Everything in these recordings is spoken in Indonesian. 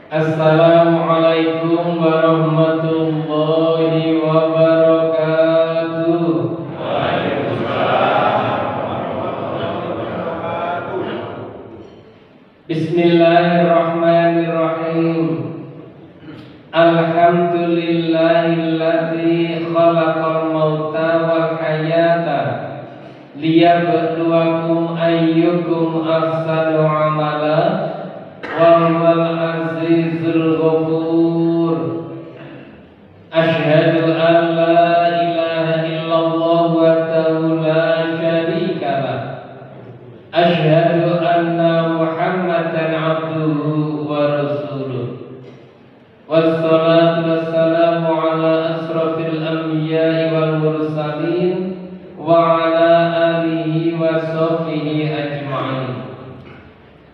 Assalamualaikum warahmatullahi wabarakatuh. Waalaikumsalam warahmatullahi wabarakatuh. Bismillahirrahmanirrahim. Alhamdulillahilladzi khalaqal mauta wal hayata liyabluwakum ayyukum ahsanu amala wa huwal azizul ghafur. Asyhadu an la ilaha illallah wahdahu la syarika lah. Asyhadu anna Muhammadan abduhu wa rasuluh. Wassalatu wassalamu ala asrafil anbiya'i wal mursalin wa ala alihi wa sahbihi ajma'in.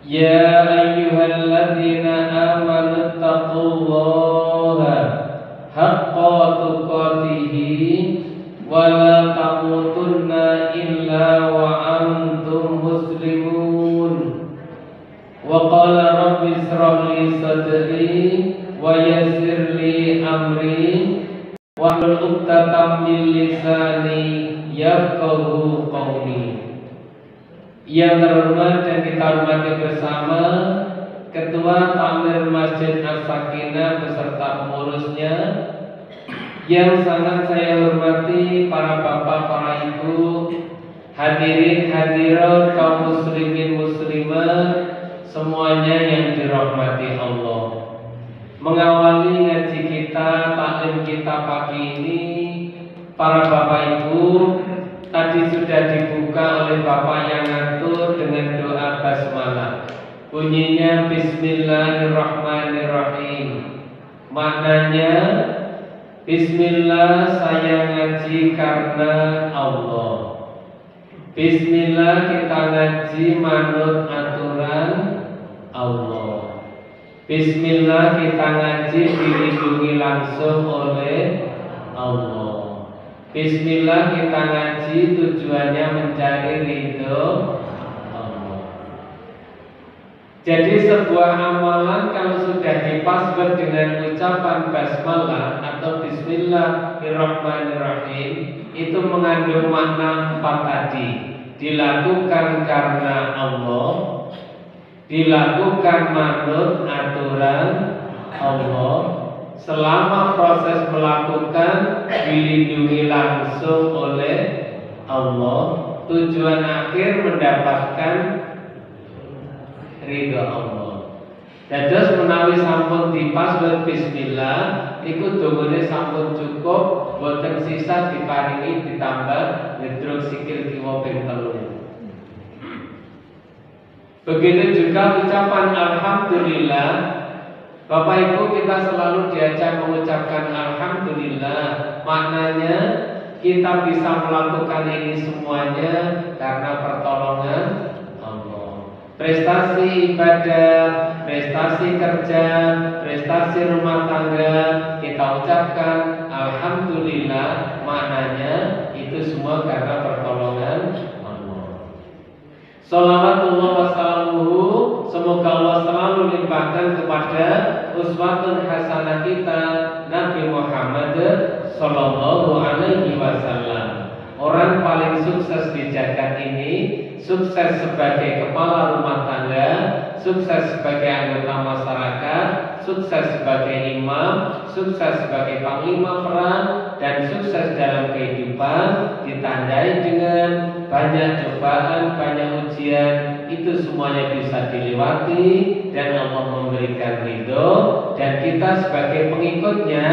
Ya ayyuhalladzina amanu taqullaha haqqa tuqatih wa la tamutunna illa wa antum muslimun. Wa qala rabbi ishrah li sadri wa yassir li amri wahlul 'uqdatam min lisani yafqahu qawli. Yang terhormat dan kita hormati bersama Ketua Takmir Masjid As-Sakinah beserta pengurusnya, yang sangat saya hormati para bapak, para ibu, hadirin hadirat, kaum muslimin muslimat, semuanya yang dirahmati Allah. Mengawali ngaji kita, taklim kita pagi ini, para bapak ibu, tadi sudah dibuka oleh bapak yang ngatur dengan doa basmalah. Bunyinya Bismillahirrahmanirrahim. Maknanya, Bismillah saya ngaji karena Allah. Bismillah kita ngaji manut aturan Allah. Bismillah kita ngaji dilindungi langsung oleh Allah. Bismillah kita ngaji tujuannya mencari ridho Allah. Jadi sebuah amalan kalau sudah dipasbet dengan ucapan basmalah atau Bismillahirrahmanirrahim, itu mengandung makna 4 tadi. Dilakukan karena Allah, dilakukan manut aturan Allah, selama proses melakukan dilindungi langsung oleh Allah, tujuan akhir mendapatkan ridho Allah. Dados menawi sampun dipasbet bismillah, iku dongane sampun cukup, boten sisa diparingi ditambah ngedruk sikil kiwa ping 3. Begitu juga ucapan alhamdulillah. Bapak Ibu, kita selalu diajak mengucapkan alhamdulillah. Maknanya kita bisa melakukan ini semuanya karena pertolongan Allah. Prestasi ibadah, prestasi kerja, prestasi rumah tangga, kita ucapkan alhamdulillah. Maknanya itu semua karena pertolongan Allah. Shalawatullah wassalamuhu, semoga Allah selalu limpahkan kepada uswatun hasanah kita Nabi Muhammad sallallahu alaihi wasallam. Orang paling sukses di jagat ini, sukses sebagai kepala rumah tangga, sukses sebagai anggota masyarakat, sukses sebagai imam, sukses sebagai panglima perang, dan sukses dalam kehidupan ditandai dengan banyak cobaan, banyak ujian. Itu semuanya bisa dilewati dan Allah memberikan ridho. Dan kita sebagai pengikutnya,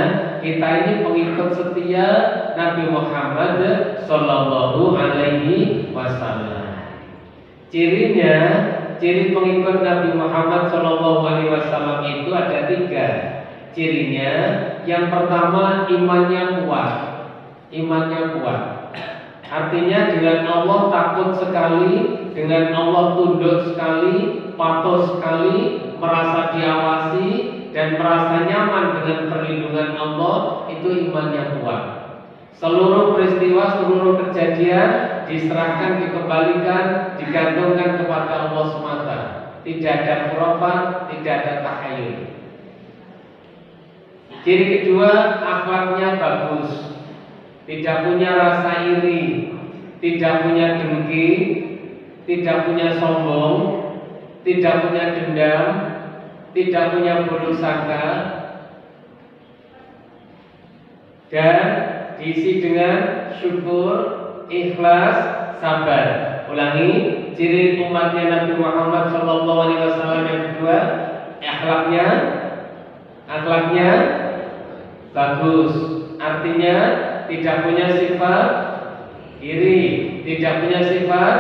kita ini pengikut setia Nabi Muhammad sallallahu alaihi wasallam. Cirinya, ciri pengikut Nabi Muhammad sallallahu alaihi wasallam itu ada 3. Cirinya, yang pertama imannya kuat. Imannya kuat. Artinya dengan Allah takut sekali, dengan Allah tunduk sekali, patuh sekali, merasa diawasi dan merasa nyaman dengan perlindungan Allah, itu imannya kuat. Seluruh peristiwa, seluruh kejadian diserahkan, dikembalikan, digantungkan kepada Allah semata. Tidak ada khurafat, tidak ada takhayul. Ciri kedua, akhlaknya bagus, tidak punya rasa iri, tidak punya dengki, tidak punya sombong, tidak punya dendam, tidak punya buruk sangka, dan diisi dengan syukur, ikhlas, sabar. Ulangi, ciri umatnya Nabi Muhammad SAW yang kedua, akhlaknya bagus, artinya tidak punya sifat iri, tidak punya sifat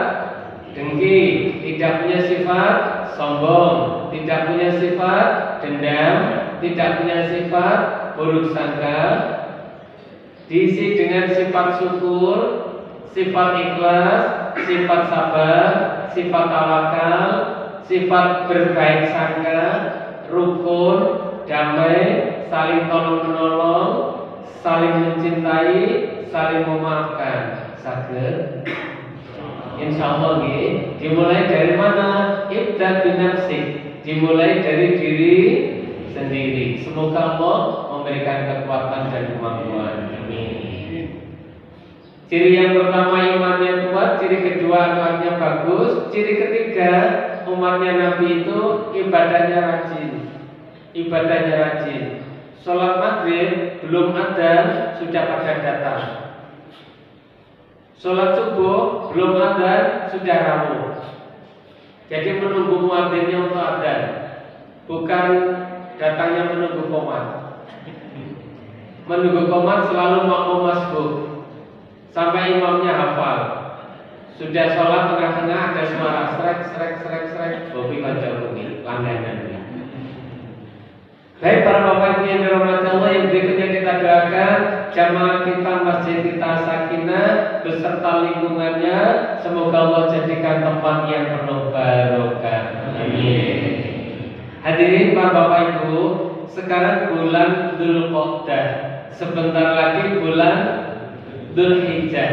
dengki, tidak punya sifat sombong, tidak punya sifat dendam, tidak punya sifat buruk sangka, diisi dengan sifat syukur, sifat ikhlas, sifat sabar, sifat tawakal, sifat berbaik sangka, rukun, damai, saling tolong-menolong, saling mencintai, saling memaafkan. Saged? Insya Allah dimulai dari mana? Ibda binafsik, dimulai dari diri sendiri. Semoga Allah memberikan kekuatan dan kemampuan. Amin. Ciri yang pertama imannya kuat, ciri kedua akhlaknya bagus, ciri ketiga umatnya Nabi itu ibadahnya rajin. Sholat maghrib belum adzan sudah pada datang. Sholat subuh belum adzan sudah rawuh. Jadi menunggu muadzinnya untuk adzan, bukan datangnya menunggu qomat. Menunggu qomat selalu makmum masbuk sampai imamnya hafal. Sudah sholat tengah-tengah ada suara srek, bobi kanca bumi langganan. Baik para bapak ibu yang dirahmati Allah, yang berikutnya kita doakan jamaah kita, masjid kita Sakinah beserta lingkungannya, semoga Allah jadikan tempat yang penuh barokah. Amin. Hadirin para bapak ibu, sekarang bulan Dzulqa'dah, sebentar lagi bulan Dzulhijjah.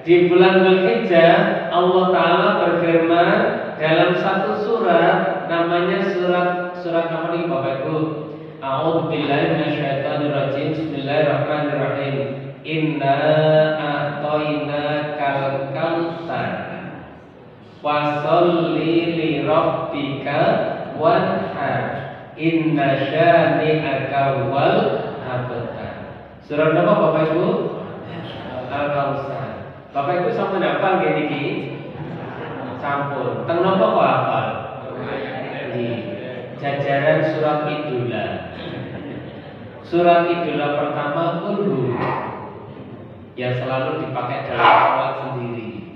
Di bulan Dzulhijjah Allah Ta'ala berfirman dalam satu surat, namanya surat apa nih bapak ibu? A'udzu billahi minasyaitonir rajim. Bismillahirrahmanirrahim. Inna a'tainakal kautsar fasholli li rabbika wanhar inna syani'aka wal abtar. Surat apa bapak ibu? Al-Kautsar. Bapak ibu sampeyan hafal nggih niki? Sampun. Teng napa kok hafal? Jajaran surat idola. Surat idola pertama Qul yang selalu dipakai dalam sholat sendiri.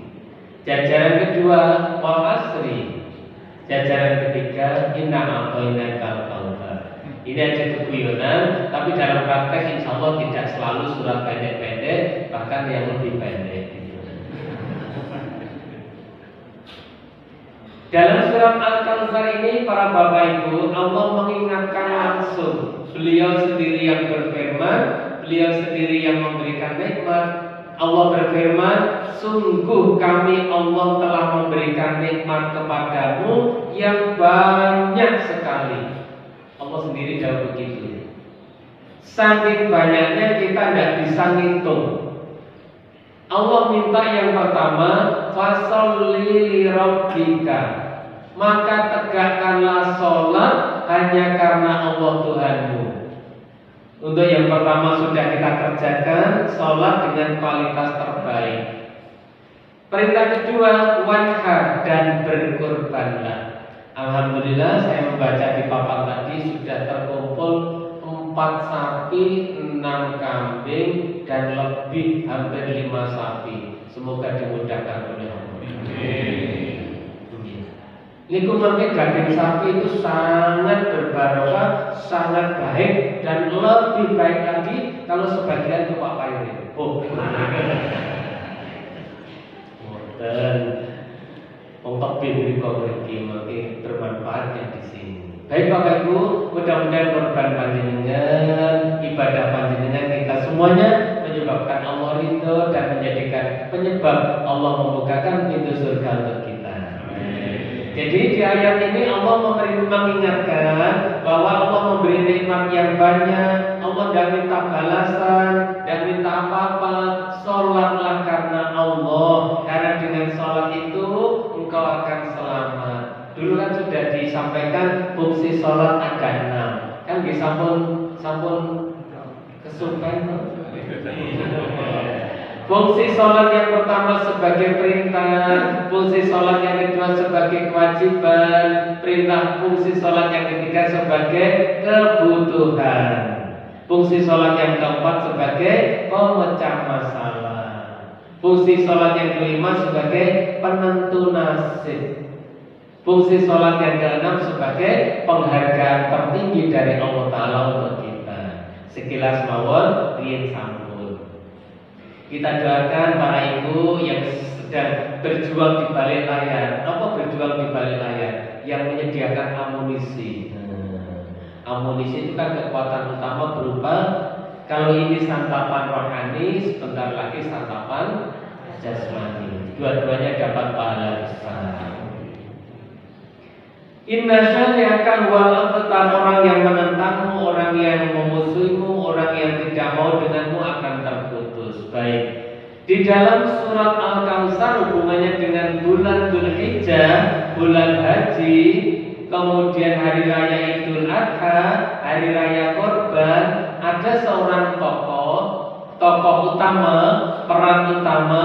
Jajaran kedua Wal Asri. Jajaran ketiga Inna a'tainakal kautsar. Ini aja keguyonan, tapi dalam praktek insya Allah tidak selalu surat pendek-pendek, bahkan yang lebih pendek. Dalam surat Al-Kautsar ini para bapak ibu, Allah mengingatkan langsung. Beliau sendiri yang berfirman, beliau sendiri yang memberikan nikmat. Allah berfirman, sungguh kami Allah telah memberikan nikmat kepadamu yang banyak sekali. Allah sendiri jawab begitu. Saking banyaknya kita tidak bisa ngitung. Allah minta yang pertama, fasholli li rabbika, maka tegakkanlah sholat hanya karena Allah Tuhanmu. Untuk yang pertama sudah kita kerjakan, sholat dengan kualitas terbaik. Perintah kedua, wanhar, dan berkurbanlah. Alhamdulillah saya membaca di papan tadi sudah terkumpul 4 sapi, 6 kambing, dan lebih hampir 5 sapi. Semoga dimudahkan oleh Allah. Ini kumangke daging sapi itu sangat berbarokah, sangat baik, dan lebih baik lagi kalau sebagian tupak payung. Dan untuk bibir koreki makin bermanfaatnya di sini. Baik Bapak Ibu, mudah-mudahan korban panjenengan, ibadah panjenengan kita semuanya menyebabkan Allah ridho dan menjadikan penyebab Allah membukakan pintu surga untuk kita. Jadi di ayat ini Allah mengingatkan bahwa Allah memberi nikmat yang banyak, Allah tidak minta balasan, tidak minta apa-apa. Sholatlah karena Allah, karena dengan sholat itu engkau akan selamat. Dulu kan sudah disampaikan fungsi sholat ada 6. Kan sampun kesupen. Fungsi sholat yang pertama sebagai perintah, fungsi sholat yang kedua sebagai kewajiban, fungsi sholat yang ketiga sebagai kebutuhan, fungsi sholat yang keempat sebagai pemecah masalah, fungsi sholat yang kelima sebagai penentu nasib, fungsi sholat yang keenam sebagai penghargaan tertinggi dari Allah Ta'ala untuk kita. Sekilas mawon riyen sampun. Kita doakan para ibu yang sedang berjuang di balik layar. Apa berjuang di balik layar? Yang menyediakan amunisi. Amunisi itu kan kekuatan utama berupa, kalau ini santapan rohani, sebentar lagi santapan jasmani. Dua-duanya dapat pahala besar. Inna syani'aka huwal abtar, orang yang menentangmu, orang yang memusuhimu, orang yang tidak mau denganmu akan terputus. Baik. Di dalam surat Al-Kautsar hubungannya dengan bulan Dzulhijjah, bulan haji, kemudian hari raya Idul Adha, hari raya Kurban, ada seorang tokoh utama, peran utama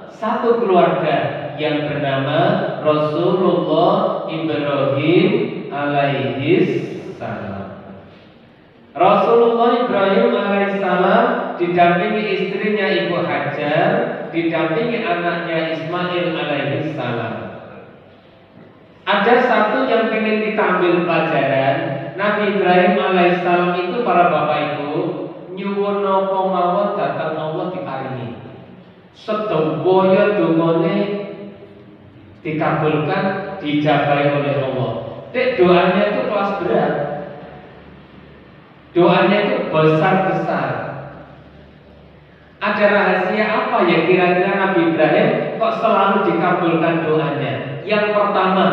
satu keluarga yang bernama Rasulullah Ibrahim alaihis salam. Rasulullah Ibrahim alaihissalam didampingi istrinya Ibu Hajar, didampingi anaknya Ismail alaihissalam. Ada satu yang ingin diambil pelajaran. Nabi Ibrahim alaihissalam itu, para bapak ibu, nyuwun napa mawon dhateng Allah diparingi. Sedaya dongane dikabulkan, dijabahi oleh Allah. Doanya itu kelas berat. Doanya itu besar-besar. Ada rahasia apa ya kira-kira Nabi Ibrahim kok selalu dikabulkan doanya? Yang pertama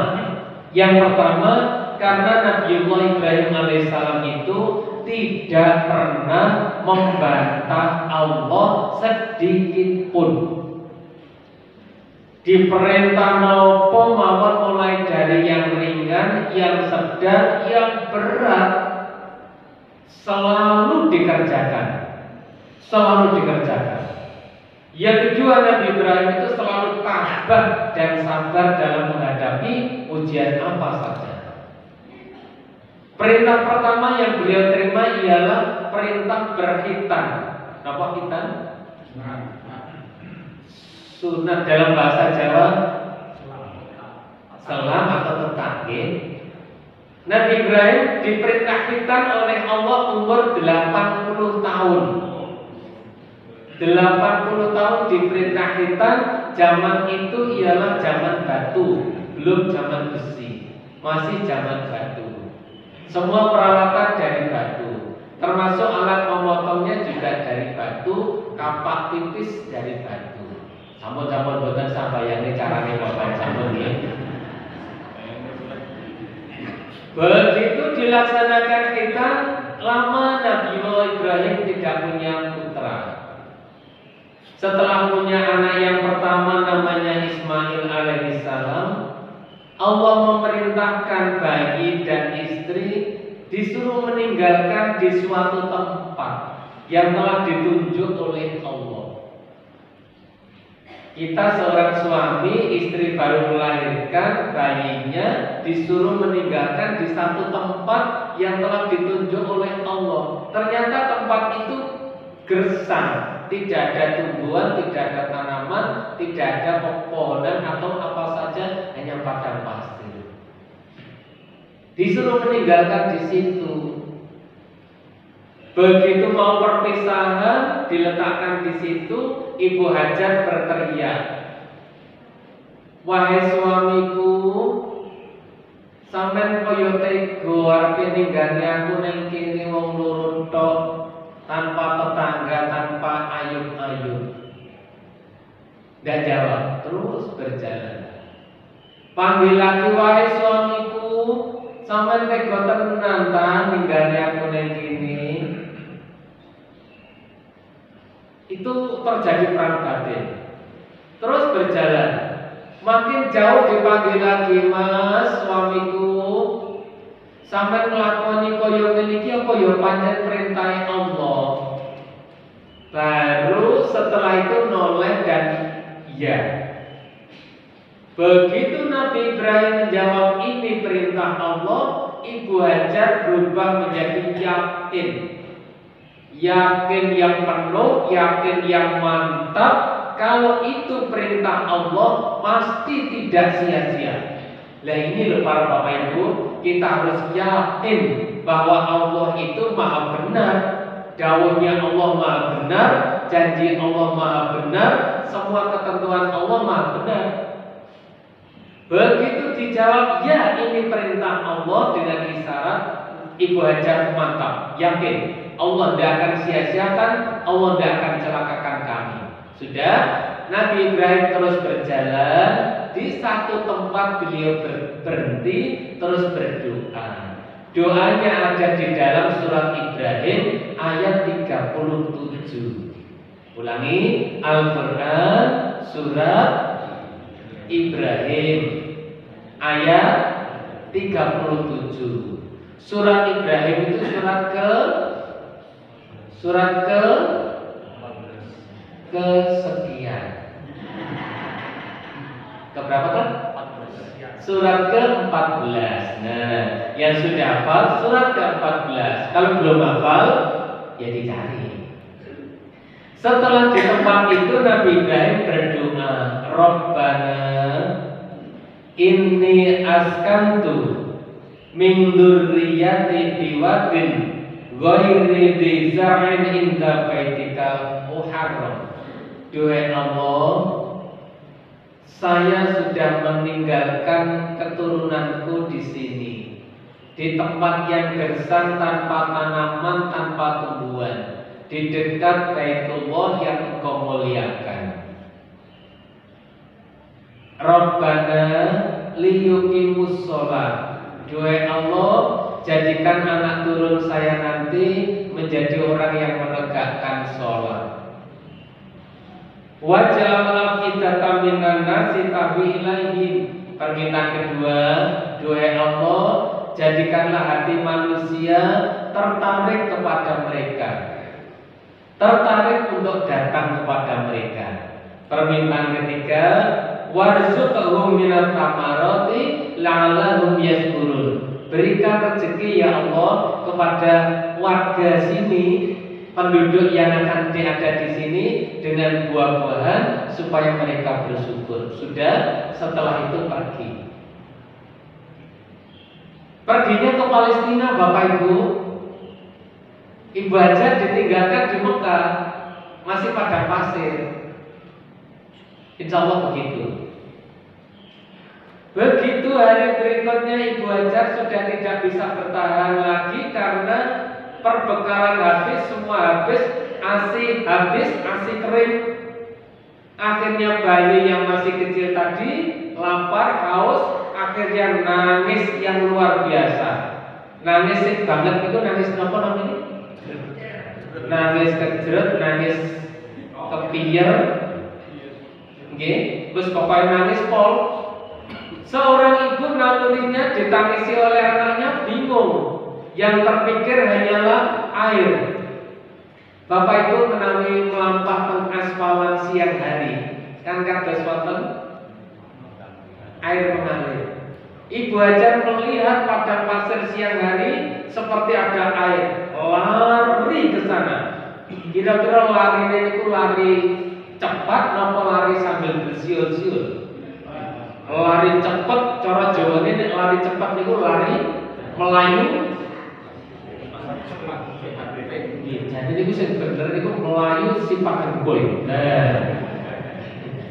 karena Nabiullah Ibrahim alaihissalam itu tidak pernah membantah Allah sedikit pun. Diperintah nopo mawon mulai dari yang ringan, yang sedang, yang berat, selalu dikerjakan. Yang kedua, Nabi Ibrahim itu selalu tabah dan sabar dalam menghadapi ujian apa saja. Perintah pertama yang beliau terima ialah perintah berkhitan. Apa khitan? Sunat dalam bahasa Jawa selam atau tetangin. Nabi Ibrahim diperintah khitan oleh Allah umur 80 tahun. 80 tahun diperintah khitan. Zaman itu ialah zaman batu, belum zaman besi, masih zaman batu. Semua peralatan dari batu, termasuk alat memotongnya juga dari batu, kapak tipis dari batu. Sampun boten sambayane carane bapak sampun ya. Begitu dilaksanakan kita, lama Nabiullah Ibrahim tidak punya putra. Setelah punya anak yang pertama namanya Ismail alaihissalam, Allah memerintahkan bayi dan istri disuruh meninggalkan di suatu tempat yang telah ditunjuk oleh Allah. Kita seorang suami, istri baru melahirkan, bayinya disuruh meninggalkan di satu tempat yang telah ditunjuk oleh Allah. Ternyata tempat itu gersang, tidak ada tumbuhan, tidak ada tanaman, tidak ada pepohonan atau apa saja, hanya padang pasir. Disuruh meninggalkan di situ. Begitu mau perpisahan, diletakkan di situ, Ibu Hajar berteriak, "Wahai suamiku, sampean koyo tega arep ninggani aku ning kene wong loro tok, tanpa tetangga, tanpa ayub-ayub." Nggak jawab, terus berjalan. Panggil lagi, "Wahai suamiku, sampean tega tenan ta ninggani aku itu terjadi perang batin. Terus berjalan, makin jauh dipanggil lagi, Mas, suamiku, sampai ngelakoni koyo niki apa ya pancen perintah Allah. Baru setelah itu noleh dan iya. Begitu Nabi Ibrahim menjawab ini perintah Allah, Ibu Hajar berubah menjadi yakin. Yakin yang penuh, yakin yang mantap. Kalau itu perintah Allah, pasti tidak sia-sia. Nah ini loh para Bapak Ibu, kita harus yakin bahwa Allah itu maha benar. Dawuhnya Allah maha benar, janji Allah maha benar, semua ketentuan Allah maha benar. Begitu dijawab, ya ini perintah Allah dengan isyarat, Ibu Hajar mantap, yakin Allah tidak akan sia-siakan, Allah tidak akan celakakan kami. Sudah, Nabi Ibrahim terus berjalan. Di satu tempat beliau berhenti, terus berdoa. Doanya ada di dalam surat Ibrahim ayat 37. Ulangi, Al-Quran surat Ibrahim ayat 37. Surat Ibrahim itu surat ke kesekian. Keberapa kan? Surat ke-14. Nah, yang sudah hafal surat ke-14. Kalau belum hafal, ya dicari. Setelah di tempat itu Nabi Ibrahim berdoa, Rabbana inni askantu min dzurriyyati biwadin ghairi dzi zar'in inda baitikal muharram. Doa Allah, saya sudah meninggalkan keturunanku di sini, di tempat yang gersang tanpa tanaman, tanpa tumbuhan, di dekat Baitullah yang Engkau muliakan. Rabbana liyuqimus shalah. Doa Allah, jadikan anak turun saya nanti menjadi orang yang menegakkan sholat. Waj'al afidatan minan nasi tahwi ilaihim. Permintaan kedua, doa Allah, jadikanlah hati manusia tertarik kepada mereka, tertarik untuk datang kepada mereka. Permintaan ketiga, warzuqhum minat thamarati la'allahum yashkurun. Berikan rezeki ya Allah kepada warga sini, penduduk yang akan ada di sini dengan buah-buahan supaya mereka bersyukur. Sudah, setelah itu pergi. Perginya ke Palestina, Bapak Ibu. Ibu Hajar ditinggalkan di Mekah, masih pada pasir. Insya Allah begitu. Begitu hari berikutnya Ibu Hajar sudah tidak bisa bertahan lagi karena perbekalan habis, semua habis, ASI habis, ASI kering. Akhirnya bayi yang masih kecil tadi lapar, haus, akhirnya nangis yang luar biasa. Nangis banget itu, nangis apa namanya? Nangis kejeret, nangis kepiyer. Nggih, terus pokoknya nangis pol. Seorang ibu nalurinya ditangisi oleh anaknya bingung. Yang terpikir hanyalah air. Bapak Ibu menawi melampah pengaspalan siang hari, kan kados wonten air mengalir. Ibu Hajar melihat padang pasir siang hari seperti ada air, lari ke sana. Kira-kira lari itu lari cepat napa lari sambil bersiul-siul? Lari cepat, cara Jawa ini lari cepat niku lari melayu. Jadi ini bisa bener itu melayu sifat gembul.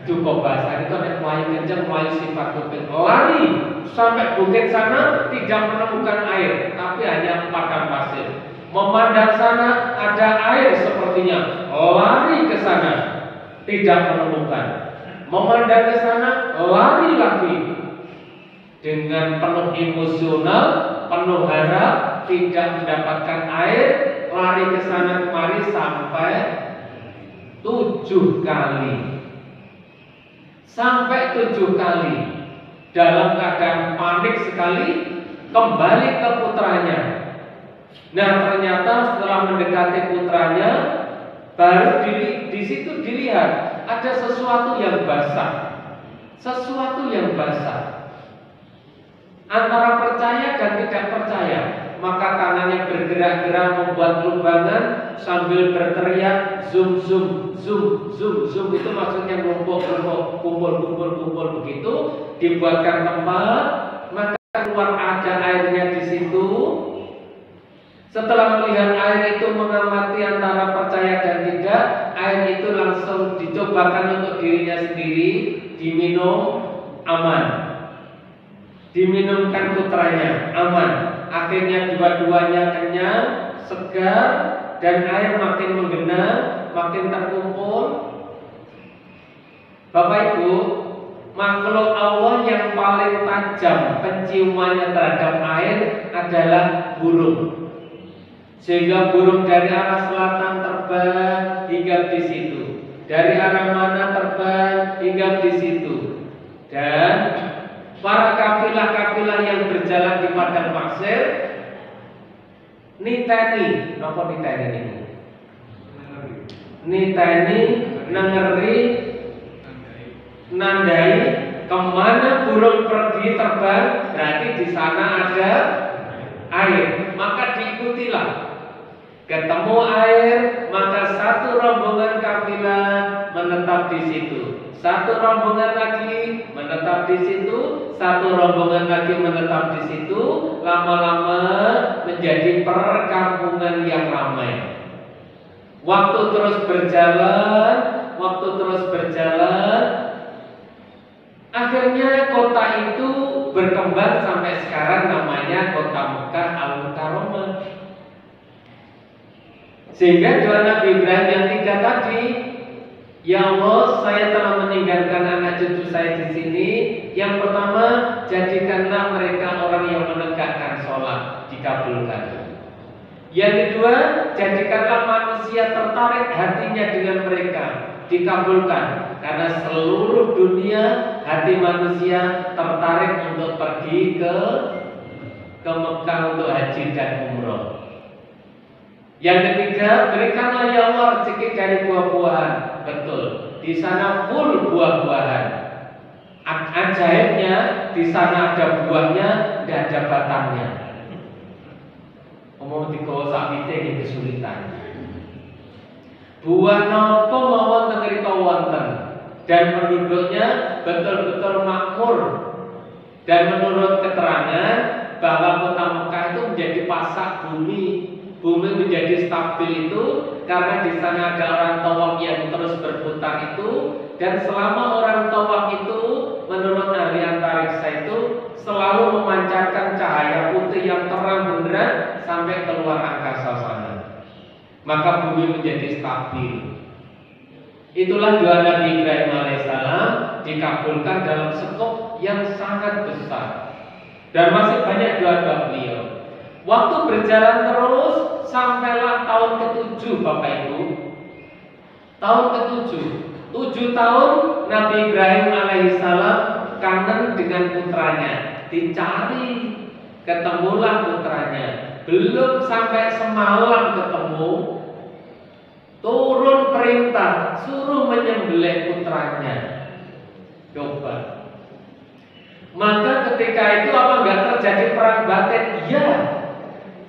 Cukup bahasa itu nek melayu kencang, melayu sifat gembul. Lari sampai bukit sana tidak menemukan air, tapi hanya padang pasir. Memandang sana ada air sepertinya, lari ke sana tidak menemukan. Memandang ke sana, lari lagi dengan penuh emosional, penuh harap, tidak mendapatkan air. Lari ke sana kemari sampai 7 kali. Sampai 7 kali. Dalam keadaan panik sekali, kembali ke putranya. Nah, ternyata setelah mendekati putranya, baru di situ dilihat ada sesuatu yang basah. Sesuatu yang basah. Antara percaya dan tidak percaya. Maka tangannya bergerak-gerak membuat lubangan sambil berteriak zoom zoom zoom zoom zoom, itu maksudnya kumpul begitu, dibuatkan tempat, maka keluar ada airnya di situ. Setelah melihat air itu, mengamati antara percaya dan tidak, air itu langsung dicobakan untuk dirinya sendiri, diminum, aman. Diminumkan putranya, aman. Akhirnya dua-duanya kenyang, segar, dan air makin menggenang, makin terkumpul. Bapak Ibu, makhluk Allah yang paling tajam penciumannya terhadap air adalah burung. Sehingga burung dari arah selatan terbang hingga di situ, dari arah mana terbang hingga di situ. Dan para kafilah-kafilah yang berjalan di padang pasir niteni, napa niteni ini? Niteni, nengeri, nandai kemana burung pergi terbang, berarti di sana ada air. Maka diikutilah. Ketemu air, maka satu rombongan kafilah menetap di situ. Satu rombongan lagi menetap di situ, satu rombongan lagi menetap di situ. Lama-lama menjadi perkampungan yang ramai. Waktu terus berjalan, akhirnya kota itu berkembang sampai sekarang namanya kota Mekah Al-Mukarramah. Sehingga doa Nabi Ibrahim yang 3 tadi, ya Allah, saya telah meninggalkan anak cucu saya di sini. Yang pertama, jadikanlah mereka orang yang menegakkan sholat, dikabulkan. Yang kedua, jadikanlah manusia tertarik hatinya dengan mereka, dikabulkan. Karena seluruh dunia hati manusia tertarik untuk pergi ke Mekah untuk haji dan umroh. Yang ketiga, berikanlah ya Allah rezeki dari buah-buahan. Betul, di sana full buah-buahan. Ajaibnya, di sana ada buahnya, tidak ada batangnya. Omong digawa sak ini kesulitan. Buah nopo mawon tengrika wonten, dan penduduknya betul-betul makmur. Dan menurut keterangan bahwa kota Mekah itu menjadi pasak bumi. Bumi menjadi stabil itu karena di sana ada orang tawaf yang terus berputar itu, dan selama orang tawaf itu menurut ahli antariksa itu selalu memancarkan cahaya putih yang terang benderang sampai keluar angkasa sana. Maka bumi menjadi stabil. Itulah doa Nabi Ibrahim alaihissalam dikabulkan dalam skop yang sangat besar. Dan masih banyak doa-doa beliau. Waktu berjalan terus sampailah tahun ke-7, Bapak Ibu. Tahun ke-7, 7 tahun Nabi Ibrahim alaihissalam kangen dengan putranya, dicari, ketemulah putranya. Belum sampai semalam ketemu, turun perintah suruh menyembelih putranya. Coba. Maka ketika itu apa enggak terjadi perang batin? Iya.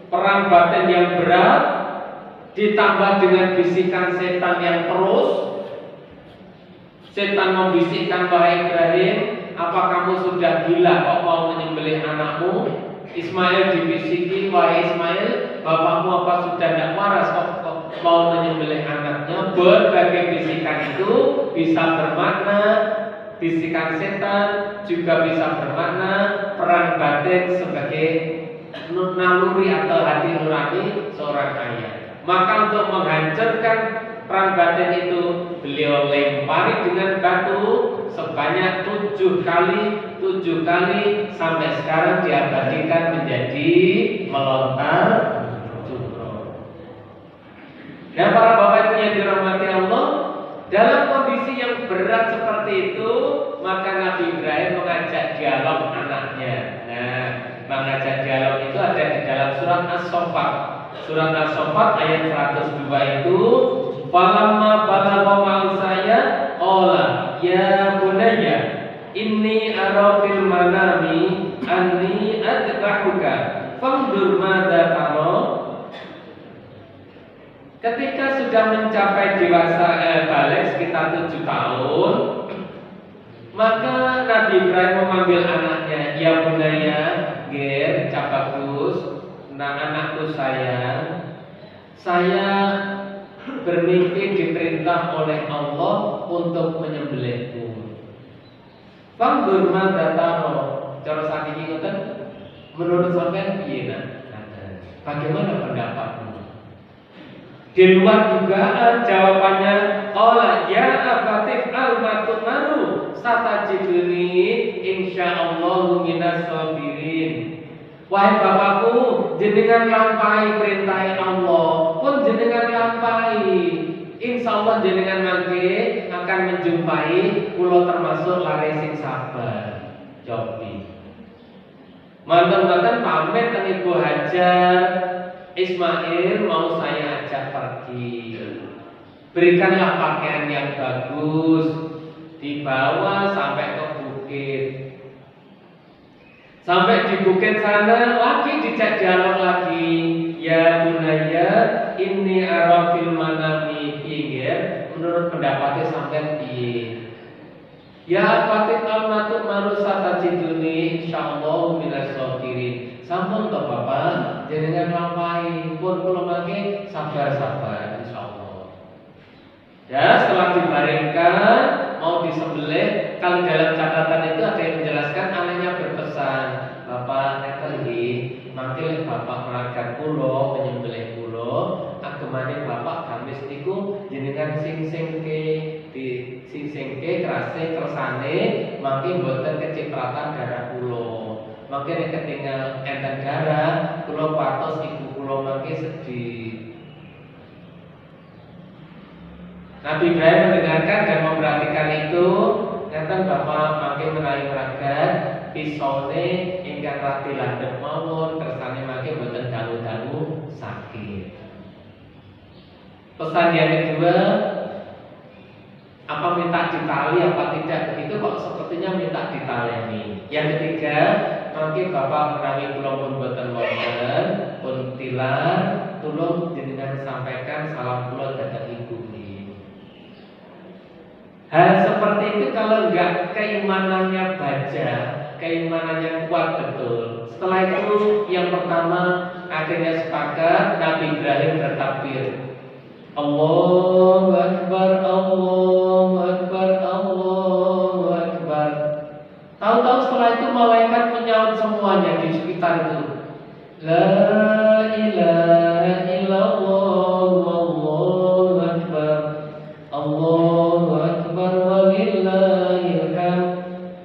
Perang batin yang berat ditambah dengan bisikan setan yang terus. Setan membisikkan, wahai Ibrahim, apa kamu sudah gila kok mau menyembelih anakmu? Ismail dibisiki, wahai Ismail, bapakmu apa sudah tidak waras kok mau menyembelih anaknya? Berbagai bisikan itu bisa bermakna, bisikan setan juga bisa bermakna perang batin sebagai naluri atau hati nurani seorang ayah. Maka untuk menghancurkan perang batin itu, beliau lempari dengan batu sebanyak 7 kali sampai sekarang diabadikan menjadi melontar jumroh. Dan para bapak ibu yang dirahmati Allah, berat seperti itu, maka Nabi Ibrahim mengajak dialog anaknya. Nah, mengajak dialog itu ada di dalam surat As-Saffat. Surat As-Saffat ayat 102 itu, falamma balagha ma'asaya qala ya bunayya inni ara fil manami anni adbahuka fanzur madza tara. Ketika sudah mencapai dewasa balik sekitar 7 tahun, maka Nabi Ibrahim memanggil anaknya, ya bunaya, ger, cabagus, nah anakku sayang, saya bermimpi diperintah oleh Allah untuk menyembelihmu. Fanzur madza tara. Cara sakit ngoten, menurut sampean piye nak? Bagaimana pendapatmu? Di luar dugaan jawabannya, qala ya abatif al-matumaru satajiduni insyaallah minas sabirin. Wahai bapakku, jenengan lampahi perintah Allah, pun jenengan lampahi. Insyaallah jenengan nanti akan menjumpai kula termasuk lare sing sabar. Jobi. Mantan-mantan pamit dengan Ibu Hajar, Ismail mau saya ajak pergi. Berikanlah pakaian yang bagus, dibawa sampai ke bukit. Sampai di bukit sana lagi dijak dialog lagi. Ya bunaya, ini ara fil manami pinggir. Menurut pendapatnya sampai piye? Ya fatik al-matut marusata jiduni insyaallah minas sabirin. Sampun toh Bapak, jenengan lampahi pun kula mangke sabar-sabar insyaallah. Ya, setelah dibaringkan mau disembelih, kalau dalam catatan itu ada yang menjelaskan anaknya berpesan, Bapak neten nggih, mangke Bapak meragat kula penyembelih kula, agemane Bapak gamis niku jenengan sing-singke di sing-singke kersane mangke mboten kecipratan darah kula. Maka nek ketinggal enten darah, kula patos ibu kula mangke sedih. Nabi Ibrahim mendengarkan dan memperhatikan itu, ngeten Bapak mangke menawi meragat pisone ingkang radi landhep mawon, kersane mangke boten dangu-dangu sakit. Pesan yang kedua, apa minta ditali apa tidak, begitu kok sepertinya minta ditaleni. Yang ketiga, mangke Bapak menawi kula pun boten wonten pun tilar, tulung jenengan sampaikan salam kula dhateng ibu nggih. Hal seperti itu kalau enggak keimanannya baja, keimanannya kuat betul. Setelah itu yang pertama akhirnya sepakat Nabi Ibrahim bertakbir. Allahu Akbar, Allahu Akbar, Allahu Akbar. Tahu-tahu setelah itu malaikat menyaut semuanya di sekitar itu. La ilaha illallah, Allahu Akbar, Allahu Akbar, walillahil hamd.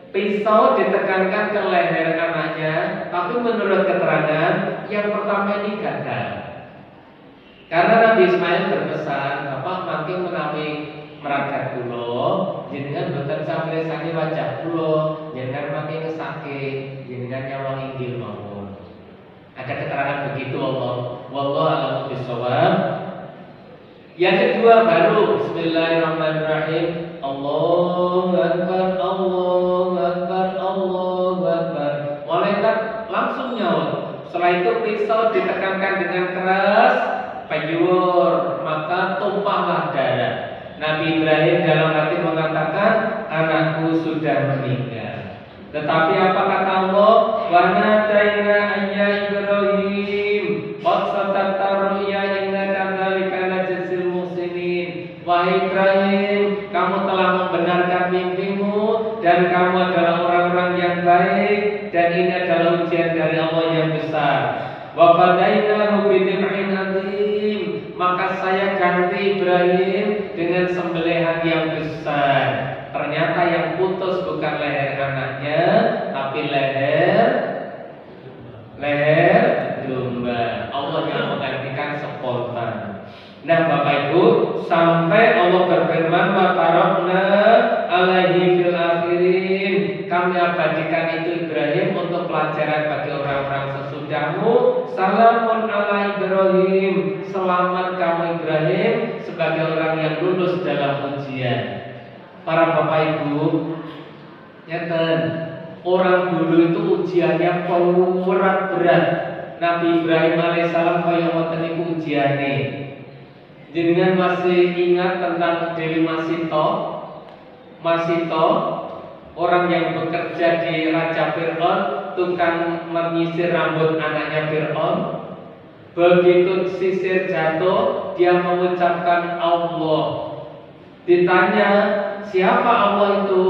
Pisau ditekankan ke leher anaknya, tapi menurut keterangan yang pertama ini gagal. Karena Nabi Ismail berpesan, Bapak makin menawi meragat kula, jenengan boten sampai sange wajah kula, jenengan makin ngesake, jenengan nyawang inggil mawon. Ada keterangan begitu Allah. Wallahu a'lam bishawab. Yang kedua baru Bismillahirrahmanirrahim. Allahu Akbar, Allahu Akbar, Allahu Akbar. Malaikat langsung nyaut. Setelah itu pisau ditekankan dengan keras, payur, maka tumpahlah darah. Nabi Ibrahim dalam hati mengatakan, anakku sudah meninggal. Tetapi apa kata Allah? Wa nadaina ayya Ibrahim qad sadaqta ru'ya innaka dzalika najzil muhsinin. Wahai Ibrahim, kamu telah membenarkan mimpimu dan kamu adalah orang-orang yang baik, dan ini adalah ujian dari Allah yang besar. Wa fadainahu bidhibhin adzim. Maka saya ganti Ibrahim dengan sembelihan yang besar. Ternyata yang putus bukan leher anaknya, tapi leher domba. Allah yang menggantikan spontan. Nah Bapak Ibu, sampai Allah berfirman, wa tarakna alaihi fil akhirin. Kami abadikan itu Ibrahim untuk pelajaran bagi orang-orang sesudahmu. Salamun ala Ibrahim. Selamat kamu Ibrahim sebagai orang yang lulus dalam ujian. Para bapak ibu, nyeten, orang dulu itu ujiannya berat. Nabi Ibrahim alaihissalam kaya ngoten niku ujiane. Jenengan masih ingat tentang Dewi Masito? Masito, orang yang bekerja di Raja Fir'aun, tukang menyisir rambut anaknya Fir'aun. Begitu sisir jatuh, dia mengucapkan Allah. Ditanya, siapa Allah itu?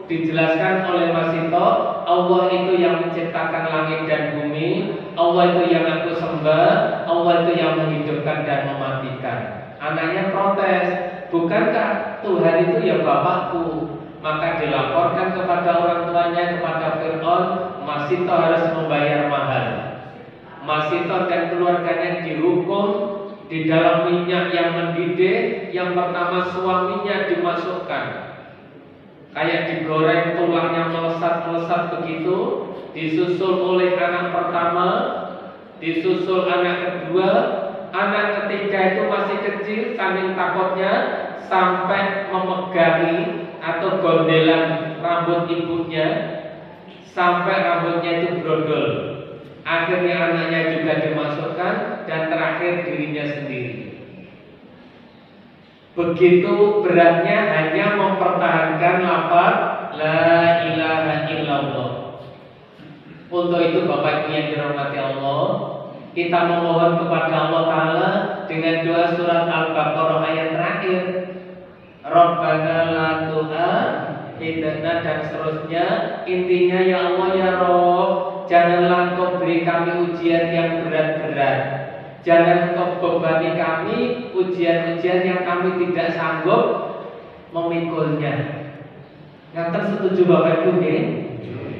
Dijelaskan oleh Masito, Allah itu yang menciptakan langit dan bumi, Allah itu yang aku sembah, Allah itu yang menghidupkan dan mematikan. Anaknya protes, bukankah Tuhan itu ya Bapakku? Maka dilaporkan kepada orang tuanya, kepada Fir'aun, Masito harus membayar mahal. Masito dan keluarganya dihukum di dalam minyak yang mendidih. Yang pertama suaminya dimasukkan, kayak digoreng, tulangnya melesat begitu. Disusul oleh anak pertama, disusul anak kedua, anak ketiga itu masih kecil, saking takutnya sampai memegangi atau gondelan rambut ibunya sampai rambutnya itu brondol. Akhirnya anaknya juga dimasukkan dan terakhir dirinya sendiri. Begitu beratnya hanya mempertahankan lafaz la ilaha illallah. Untuk itu Bapak Ibu yang dirahmati Allah, kita memohon kepada Allah Ta'ala dengan doa surat Al-Baqarah ayat terakhir, Rabbana la tu'akhidna, dan seterusnya. Intinya ya Allah ya Rabb, janganlah Engkau beri kami ujian yang berat-berat. Jangan Engkau bebani kami ujian-ujian yang kami tidak sanggup memikulnya. Ngaten setuju Bapak Ibu nggih?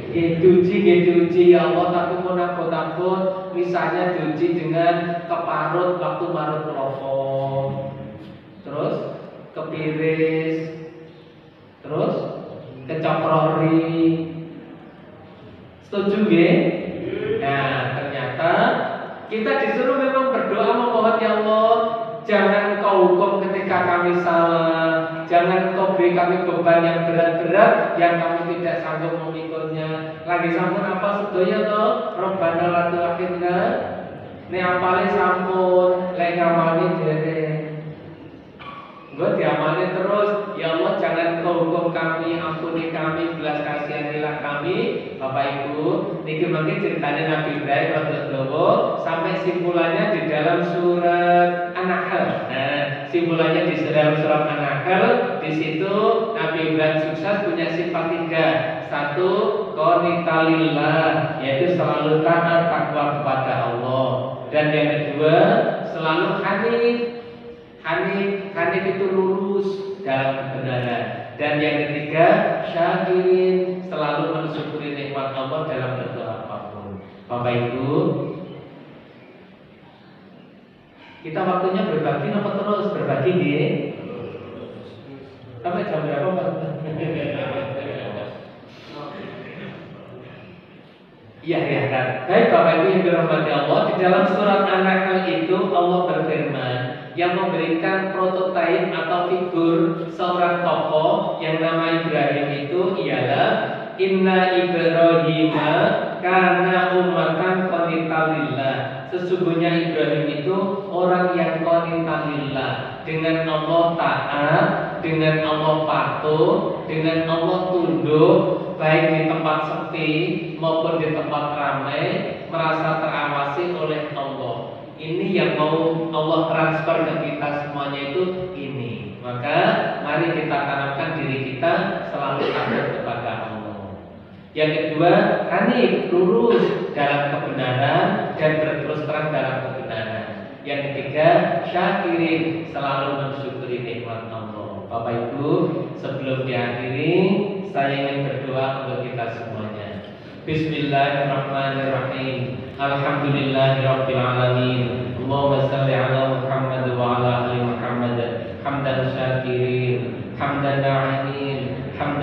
Diuji ya Allah, tapi pun takut misalnya diuji dengan keparut waktu marut telepon, terus kepiris, terus kecoprori. Setuju nggih? Nah, ternyata kita disuruh memang berdoa memohon ya Allah, jangan Engkau hukum ketika kami salah, jangan Engkau beri kami beban yang berat-berat yang kami tidak sanggup memikulnya. Lagi sampun apa sedaya to? Rabbana la tu'akhidna. Nek apale sampun, lek ngamali dereng. Gue diamali terus, ya Allah jangan Engkau hukum kami, ampuni kami, belas kasihanilah kami. Bapak Ibu, niki mungkin ceritanya Nabi Ibrahim radhiyallahu sampai simpulannya di dalam surat An-Nahl. Nah, simpulannya di dalam surat An-Nahl, di situ Nabi Ibrahim sukses punya sifat 3. Satu, qanitalillah, yaitu selalu taat takwa kepada Allah. Dan yang kedua, selalu hanif. Hanif itu lurus dalam kebenaran. Dan yang ketiga, syakirin, selalu mensyukuri nikmat Allah dalam berdoa apapun. Bapak Ibu, kita waktunya berbagi apa terus berbagi nih? Sampai jam berapa Pak? Iya kan. Baik Bapak Ibu yang dirahmati Allah, di dalam surat An-Nahl itu Allah berfirman yang memberikan prototipe atau figur seorang tokoh yang nama Ibrahim itu ialah Inna Ibrahima kana ummatan qanitalillah. Sesungguhnya Ibrahim itu orang yang qanitalillah, dengan Allah taat, dengan Allah patuh, dengan Allah tunduk, baik di tempat sepi maupun di tempat ramai, merasa terawasi oleh Allah. Ini yang mau Allah transfer ke kita semuanya itu ini. Maka mari kita tanamkan diri kita selalu takut kepada Allah. Yang kedua, hanif, lurus dalam kebenaran dan berterus terang dalam kebenaran. Yang ketiga, syakirin, selalu mensyukuri nikmat Allah. Bapak Ibu, sebelum diakhiri, saya ingin berdoa untuk kita semuanya. Bismillahirrahmanirrahim. Alhamdulillahirabbil alamin. Allahumma shalli ala Muhammad wa ala ali Muhammad. Hamdan syakirin, hamdan na'imin, hamdan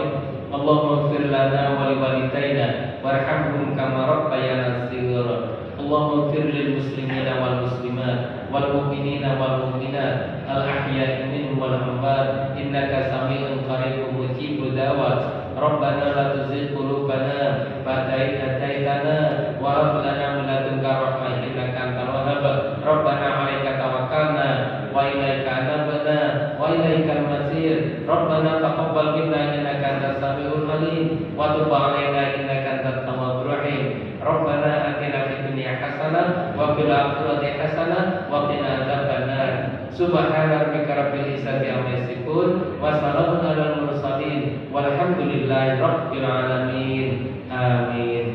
الصالح اللهم اغفر لنا ولوالدينا وارحمهم كما ربيانا صغارا اللهم اغفر للمسلمين والمسلمات والمؤمنين والمؤمنات الأحياء منهم والأموات إنك سميع قريب مجيب دعوات ربنا لا تزغ قلوبنا بعد إذ هديتنا وهب لنا من لدنك رحمة إنك أنت الوهاب ربنا عليك توكلنا وإليك أنبنا وإليك المصير ربنا تقبل منا إنك أنت السميع العليم وتب علينا إنك أنت التواب الرحيم ربنا آتنا في الدنيا حسنة وفي الآخرة حسنة وقنا عذاب النار سبحان ربك رب العزة عما يصفون وسلام على المرسلين والحمد لله رب العالمين amin.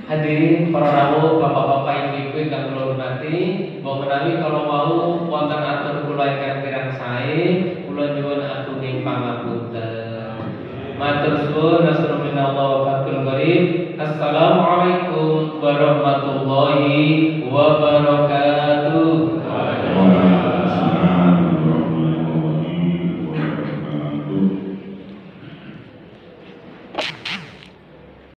Hadirin para rawuh, bapak-bapak, ibu-ibu kang kula hormati, mbok menawi kalau mau wonten atur kula ingkang kirang sae, kula nyuwun atuning pangapunten. Matur suwun, nasrullah wa fathul qarib. Assalamualaikum warahmatullahi wabarakatuh.